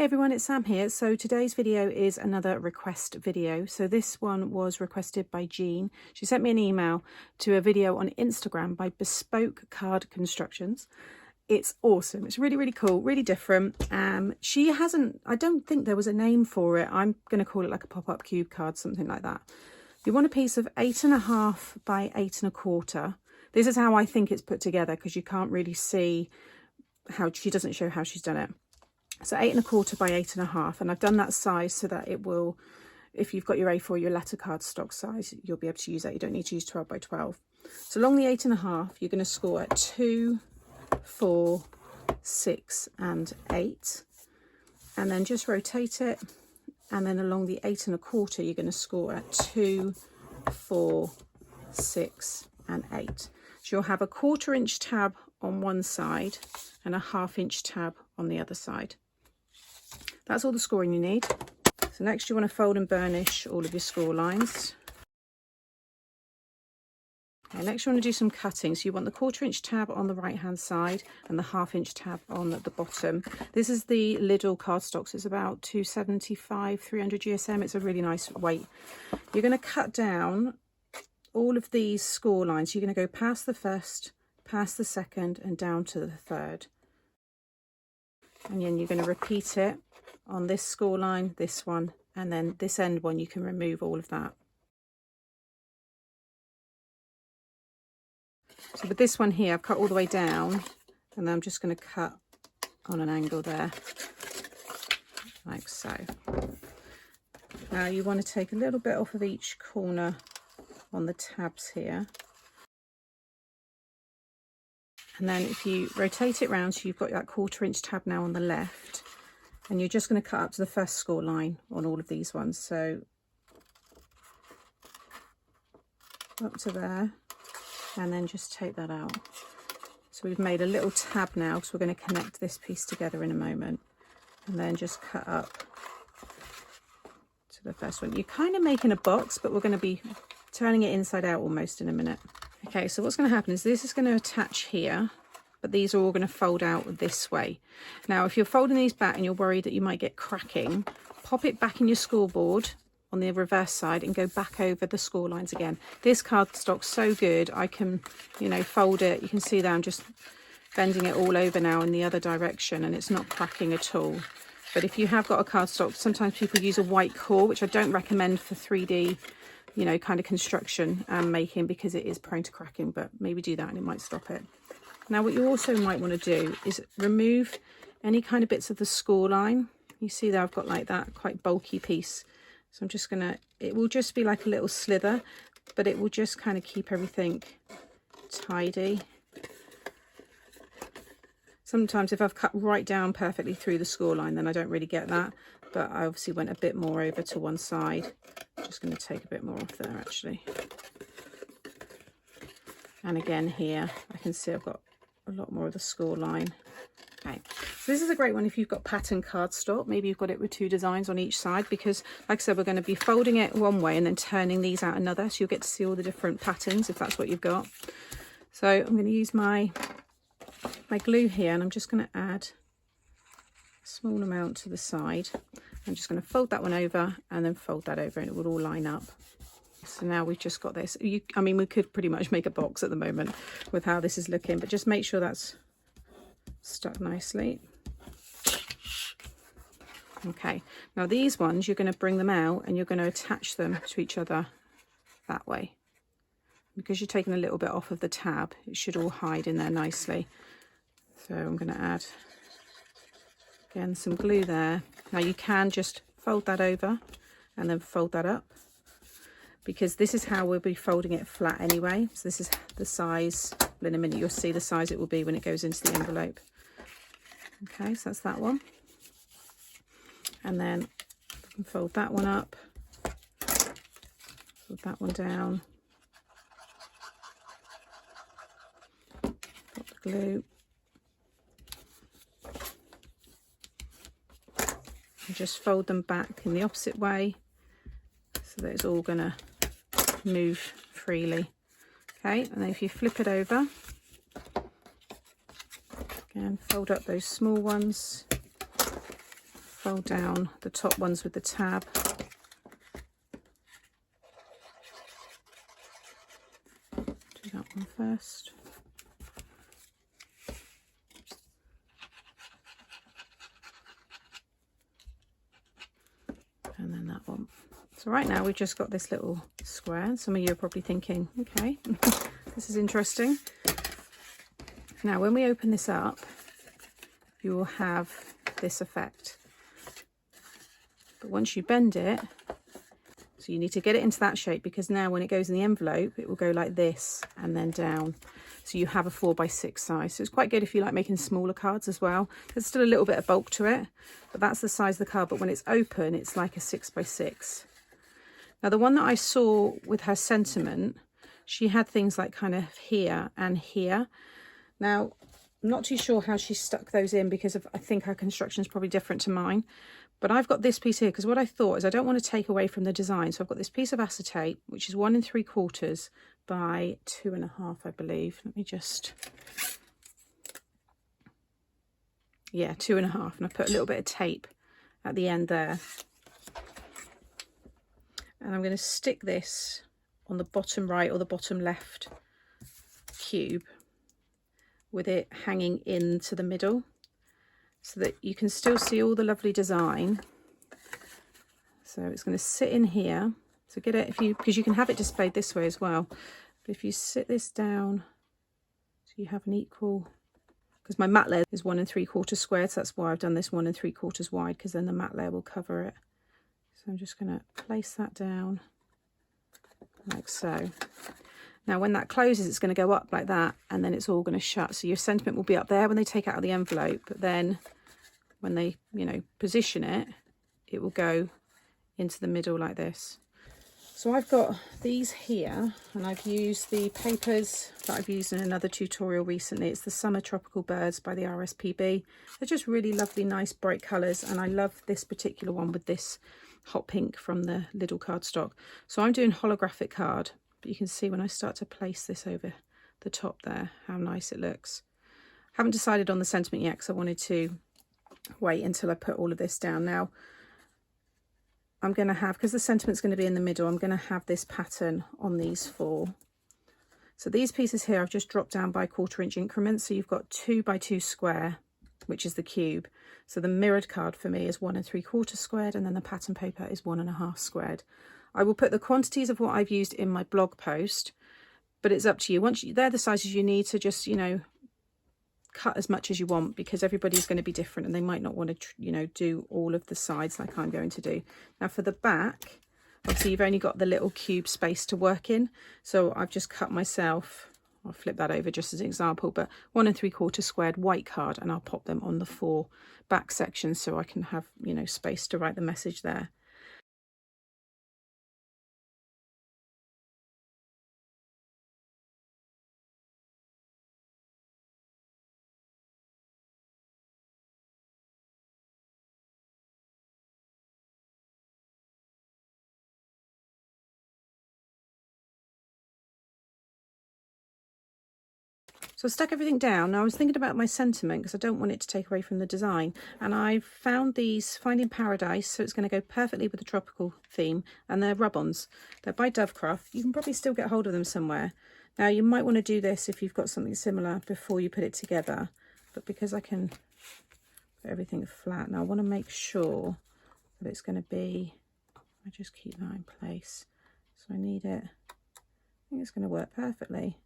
everyone, it's Sam here. So today's video is another request video. So this one was requested by Jean. She sent me an email to a video on Instagram by Bespoke Card Constructions. It's awesome. It's really, really cool, really different. She hasn't, I don't think there was a name for it. I'm going to call it like a pop-up cube card, something like that. You want a piece of 8.5 by 8 1/4. This is how I think it's put together because you can't really see how, she doesn't show how she's done it. So 8 1/4 by 8 1/2, and I've done that size so that it will, if you've got your A4, your letter card stock size, you'll be able to use that. You don't need to use 12 by 12. So along the 8 1/2, you're going to score at 2, 4, 6 and 8, and then just rotate it, and then along the 8 1/4 you're going to score at 2, 4, 6 and 8. So you'll have a 1/4 inch tab on one side and a 1/2 inch tab on the other side. That's all the scoring you need. So next you want to fold and burnish all of your score lines. Okay, next you want to do some cutting. So you want the 1/4 inch tab on the right hand side and the 1/2 inch tab on the bottom. This is the Lidl cardstock, so it's about 275, 300 GSM. It's a really nice weight. You're going to cut down all of these score lines. You're going to go past the first, past the second and down to the third. And then you're going to repeat it on this score line, this one, and then this end one. You can remove all of that. So with this one here, I've cut all the way down, and then I'm just going to cut on an angle there, like so. Now you want to take a little bit off of each corner on the tabs here. And then if you rotate it round, so you've got that 1/4 inch tab now on the left, and you're just going to cut up to the first score line on all of these ones. So up to there, and then just take that out. So we've made a little tab now because we're going to connect this piece together in a moment, and then just cut up to the first one. You're kind of making a box, but we're going to be turning it inside out almost in a minute. Okay, so what's going to happen is this is going to attach here, but these are all going to fold out this way. Now, if you're folding these back and you're worried that you might get cracking, pop it back in your scoreboard on the reverse side and go back over the score lines again. This cardstock's so good, I can, you know, fold it. You can see that I'm just bending it all over now in the other direction, and it's not cracking at all. But if you have got a cardstock, sometimes people use a white core, which I don't recommend for 3D, you know, kind of construction and making, because it is prone to cracking, but maybe do that and it might stop it. Now what you also might want to do is remove any kind of bits of the score line. You see there I've got like that quite bulky piece. So I'm just gonna, it will just be like a little slither, but it will just kind of keep everything tidy. Sometimes if I've cut right down perfectly through the score line, then I don't really get that, but I obviously went a bit more over to one side. I'm just going to take a bit more off there actually. And again here, I can see I've got a lot more of the score line. Okay, so this is a great one if you've got pattern cardstock. Maybe you've got it with 2 designs on each side, because like I said, we're going to be folding it one way and then turning these out another, so you'll get to see all the different patterns if that's what you've got. So I'm going to use my glue here, and I'm just going to add a small amount to the side. I'm just going to fold that one over and then fold that over, and it will all line up. So now we've just got this. I mean, we could pretty much make a box at the moment with how this is looking, but just make sure that's stuck nicely. Okay, now these ones, you're going to bring them out and you're going to attach them to each other that way. Because you're taking a little bit off of the tab, it should all hide in there nicely. So I'm going to add, again, some glue there. Now you can just fold that over and then fold that up, because this is how we'll be folding it flat anyway. So this is the size, in a minute you'll see the size it will be when it goes into the envelope. Okay, so that's that one. And then I can fold that one up, fold that one down, put the glue, and just fold them back in the opposite way so that it's all going to move freely. Okay, and then if you flip it over, again, fold up those small ones, fold down the top ones with the tab. Do that one first. And then that one. So right now we've just got this little square. Some of you are probably thinking, okay, this is interesting. Now when we open this up, you will have this effect. But once you bend it, so you need to get it into that shape, because now when it goes in the envelope, it will go like this and then down. So you have a 4x6 size. So it's quite good if you like making smaller cards as well. There's still a little bit of bulk to it, but that's the size of the card. But when it's open, it's like a 6x6. Now the one that I saw with her sentiment, she had things like kind of here and here. Now, I'm not too sure how she stuck those in, because I think her construction is probably different to mine. But I've got this piece here, because what I thought is I don't want to take away from the design. So I've got this piece of acetate, which is 1 3/4 by 2.5, I believe. Let me just... Yeah, 2.5. And I put a little bit of tape at the end there. And I'm going to stick this on the bottom right or the bottom left cube, with it hanging into the middle, so that you can still see all the lovely design. So it's going to sit in here. So get it, because you can have it displayed this way as well. But if you sit this down, so you have an equal, because my mat layer is 1 3/4 squared, so that's why I've done this 1 3/4 wide, because then the mat layer will cover it. So I'm just going to place that down like so. Now when that closes, it's going to go up like that, and then it's all going to shut. So your sentiment will be up there when they take it out of the envelope, but then when they, you know, position it, it will go into the middle like this. So I've got these here, and I've used the papers that I've used in another tutorial recently. It's the Summer Tropical Birds by the RSPB. They're just really lovely, nice, bright colours, and I love this particular one with this hot pink from the Lidl cardstock. So I'm doing holographic card. But you can see when I start to place this over the top there, how nice it looks. Haven't decided on the sentiment yet, because I wanted to wait until I put all of this down. Now, I'm going to have, because the sentiment's going to be in the middle, I'm going to have this pattern on these 4. So these pieces here I've just dropped down by 1/4 inch increments. So you've got 2 by 2 square, which is the cube. So the mirrored card for me is 1 3/4 squared, and then the pattern paper is 1.5 squared. I will put the quantities of what I've used in my blog post, but it's up to you. They're the sizes you need to just, you know, cut as much as you want, because everybody's going to be different and they might not want to, you know, do all of the sides like I'm going to do. Now for the back, obviously you've only got the little cube space to work in. So I've just cut myself, I'll flip that over just as an example, but 1 3/4 squared white card, and I'll pop them on the 4 back sections so I can have, you know, space to write the message there. So I stuck everything down. Now I was thinking about my sentiment, because I don't want it to take away from the design. And I've found these Finding Paradise, so it's going to go perfectly with the tropical theme. And they're rub-ons. They're by Dovecraft. You can probably still get hold of them somewhere. Now you might want to do this if you've got something similar before you put it together. But because I can put everything flat, now I want to make sure that it's going to be, I just keep that in place. So I need it, I think it's going to work perfectly.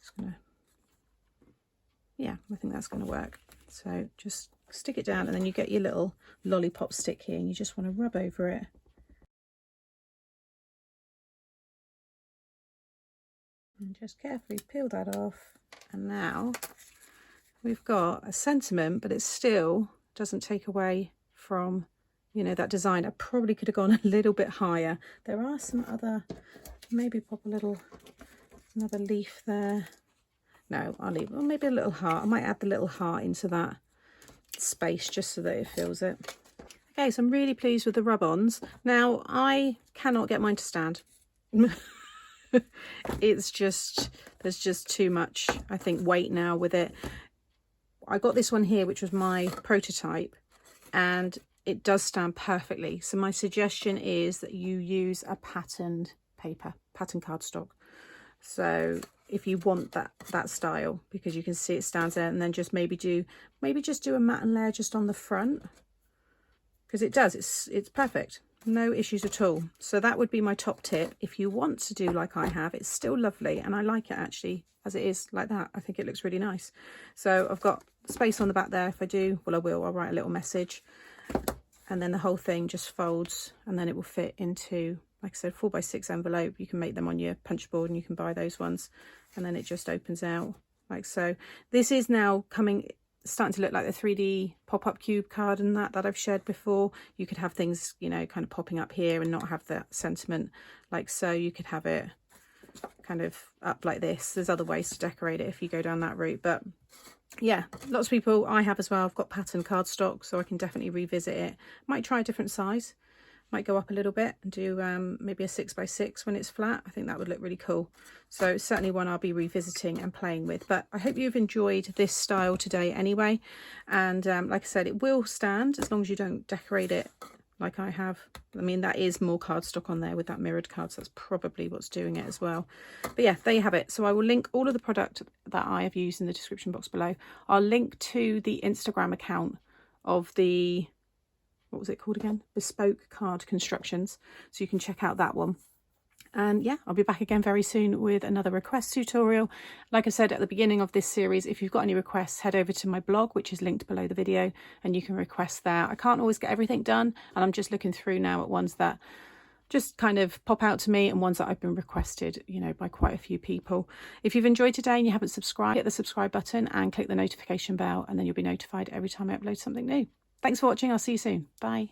Just going to, yeah, I think that's going to work. So just stick it down, and then you get your little lollipop stick here, and you just want to rub over it. And just carefully peel that off. And now we've got a sentiment, but it still doesn't take away from, you know, that design. I probably could have gone a little bit higher. There are some other, maybe pop a little, another leaf there. No, I'll leave, well, maybe a little heart. I might add the little heart into that space just so that it fills it. Okay, so I'm really pleased with the rub-ons. Now, I cannot get mine to stand. It's just, there's just too much, I think, weight now with it. I got this one here, which was my prototype, and it does stand perfectly. So my suggestion is that you use a patterned paper, patterned cardstock. So if you want that style, because you can see it stands there, and then just maybe just do a matte layer just on the front, because it does, it's perfect, no issues at all. So that would be my top tip. If you want to do like I have, it's still lovely, and I like it actually as it is like that. I think it looks really nice. So I've got space on the back there. If I do, well, I'll write a little message, and then the whole thing just folds, and then it will fit into, like I said, 4x6 envelope. You can make them on your punch board, and you can buy those ones, and then it just opens out like so. This is now starting to look like the 3D pop-up cube card and that I've shared before. You could have things, you know, kind of popping up here and not have that sentiment like so. You could have it kind of up like this. There's other ways to decorate it if you go down that route, but yeah, lots of people, I have as well. I've got patterned cardstock, so I can definitely revisit it. Might try a different size, might go up a little bit and do maybe a 6x6 when it's flat. I think that would look really cool. So it's certainly one I'll be revisiting and playing with. But I hope you've enjoyed this style today anyway. And like I said, it will stand as long as you don't decorate it like I have. I mean, that is more cardstock on there with that mirrored card, so that's probably what's doing it as well. But yeah, there you have it. So I will link all of the product that I have used in the description box below. I'll link to the Instagram account of the, what was it called again? Bespoke Card Constructions. So you can check out that one. And yeah, I'll be back again very soon with another request tutorial. Like I said at the beginning of this series, if you've got any requests, head over to my blog, which is linked below the video, and you can request there. I can't always get everything done, and I'm just looking through now at ones that just kind of pop out to me and ones that I've been requested, you know, by quite a few people. If you've enjoyed today and you haven't subscribed, hit the subscribe button and click the notification bell, and then you'll be notified every time I upload something new. Thanks for watching. I'll see you soon. Bye.